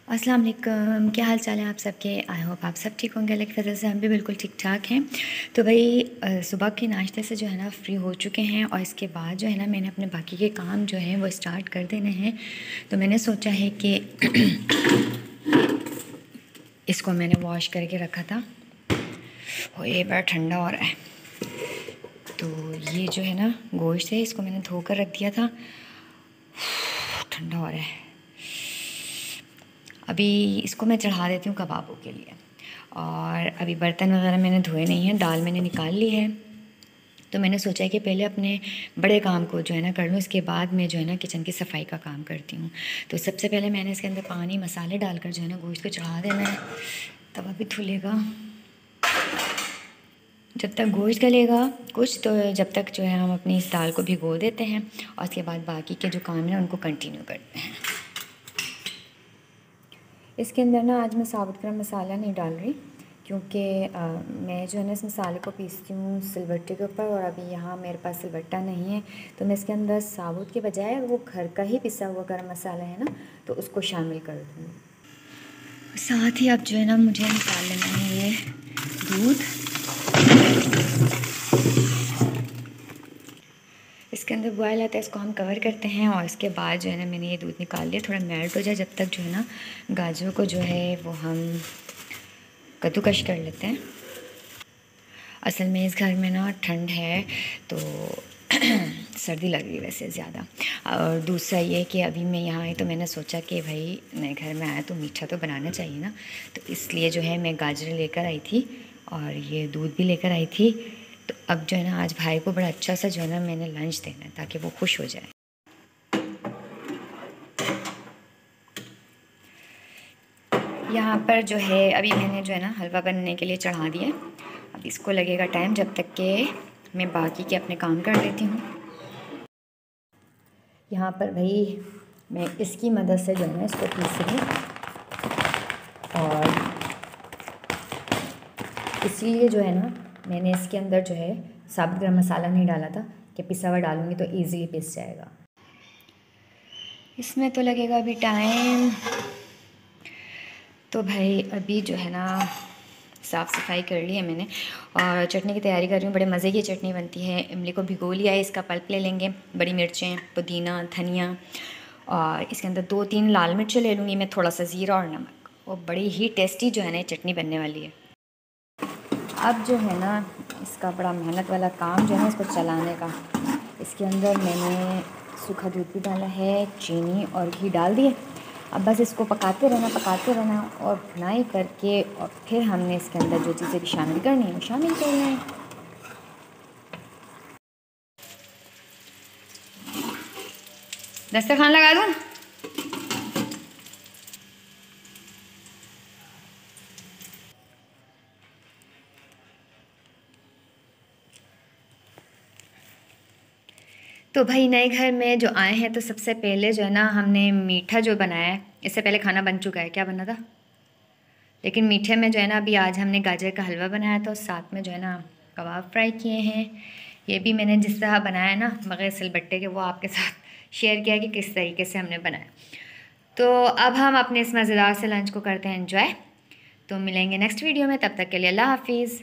अस्सलाम वालेकुम, क्या हाल चाल है आप सबके। आई होप आप सब ठीक होंगे। अल्लाह की फजल से हम भी बिल्कुल ठीक ठाक हैं। तो भाई सुबह के नाश्ते से जो है ना फ्री हो चुके हैं और इसके बाद जो है ना मैंने अपने बाकी के काम जो हैं वो स्टार्ट कर देने हैं। तो मैंने सोचा है कि इसको मैंने वॉश करके रखा था और ये बड़ा ठंडा हो रहा है। तो ये जो है ना गोश्त है, इसको मैंने धोकर रख दिया था, ठंडा हो रहा है। अभी इसको मैं चढ़ा देती हूँ कबाबों के लिए। और अभी बर्तन वगैरह मैंने धोए नहीं हैं, दाल मैंने निकाल ली है। तो मैंने सोचा है कि पहले अपने बड़े काम को जो है ना कर लूँ, इसके बाद मैं जो है ना किचन की सफाई का काम करती हूँ। तो सबसे पहले मैंने इसके अंदर पानी मसाले डालकर जो है ना गोश्त को चढ़ा देना है। तवा भी धुलेगा जब तक गोश्त गलेगा कुछ, तो जब तक जो है हम अपनी इस दाल को भिगो देते हैं और उसके बाद बाकी के जो काम हैं उनको कंटिन्यू करते हैं। इसके अंदर ना आज मैं साबुत गरम मसाला नहीं डाल रही, क्योंकि मैं जो है ना इस मसाले को पीसती हूँ सिलबट्टे के ऊपर, और अभी यहाँ मेरे पास सिलबट्टा नहीं है। तो मैं इसके अंदर साबुत के बजाय वो घर का ही पिसा हुआ गरम मसाला है ना, तो उसको शामिल कर दूँगी। साथ ही अब जो है ना मुझे निकाल लेना है ये दूध। इसके अंदर बॉयल आता है, इसको हम कवर करते हैं और इसके बाद जो है ना मैंने ये दूध निकाल लिया, थोड़ा मेल्ट हो जाए जब तक जो है ना गाजरों को जो है वो हम कद्दूकश कर लेते हैं। असल में इस घर में ना ठंड है तो सर्दी लग रही है वैसे ज़्यादा। और दूसरा ये कि अभी मैं यहाँ आई तो मैंने सोचा कि भाई नए घर में आया तो मीठा तो बनाना चाहिए ना, तो इसलिए जो है मैं गाजर लेकर आई थी और ये दूध भी लेकर आई थी। तो अब जो है ना आज भाई को बड़ा अच्छा सा जो है ना मैंने लंच देना है ताकि वो खुश हो जाए। यहाँ पर जो है अभी मैंने जो है ना हलवा बनने के लिए चढ़ा दिया। अब इसको लगेगा टाइम जब तक कि मैं बाकी के अपने काम कर लेती हूँ। यहाँ पर भाई मैं इसकी मदद से जो है ना इसको पीस रही हूँ, और इसीलिए जो है ना मैंने इसके अंदर जो है साबुत गरम मसाला नहीं डाला था कि पिसा हुआ डालूँगी तो ईज़िली पिस जाएगा। इसमें तो लगेगा अभी टाइम। तो भाई अभी जो है ना साफ़ सफाई कर ली है मैंने और चटनी की तैयारी कर रही हूँ। बड़े मज़े की चटनी बनती है। इमली को भिगो लिया है, इसका पल्प ले लेंगे, बड़ी मिर्चें, पुदीना, धनिया, और इसके अंदर 2-3 लाल मिर्चें ले लूँगी मैं, थोड़ा सा ज़ीरा और नमक, और बड़ी ही टेस्टी जो है ना ये चटनी बनने वाली है। अब जो है ना इसका बड़ा मेहनत वाला काम जो है ना इसको चलाने का। इसके अंदर मैंने सूखा दूध भी डाला है, चीनी और घी डाल दिए। अब बस इसको पकाते रहना और भुनाई करके, और फिर हमने इसके अंदर जो चीज़ें भी शामिल करनी है वो शामिल करना है। दस्तरखान लगा दूँ? तो भाई नए घर में जो आए हैं तो सबसे पहले जो है ना हमने मीठा जो बनाया है, इससे पहले खाना बन चुका है, क्या बना था, लेकिन मीठे में जो है ना अभी आज हमने गाजर का हलवा बनाया था और साथ में जो है ना कबाब फ्राई किए हैं। ये भी मैंने जिस तरह बनाया ना बग़ैर सिलबट्टे के, वो आपके साथ शेयर किया कि किस तरीके से हमने बनाया। तो अब हम अपने इस मज़ेदार से लंच को करते हैं एंजॉय। तो मिलेंगे नेक्स्ट वीडियो में, तब तक के लिए अल्लाह हाफिज़।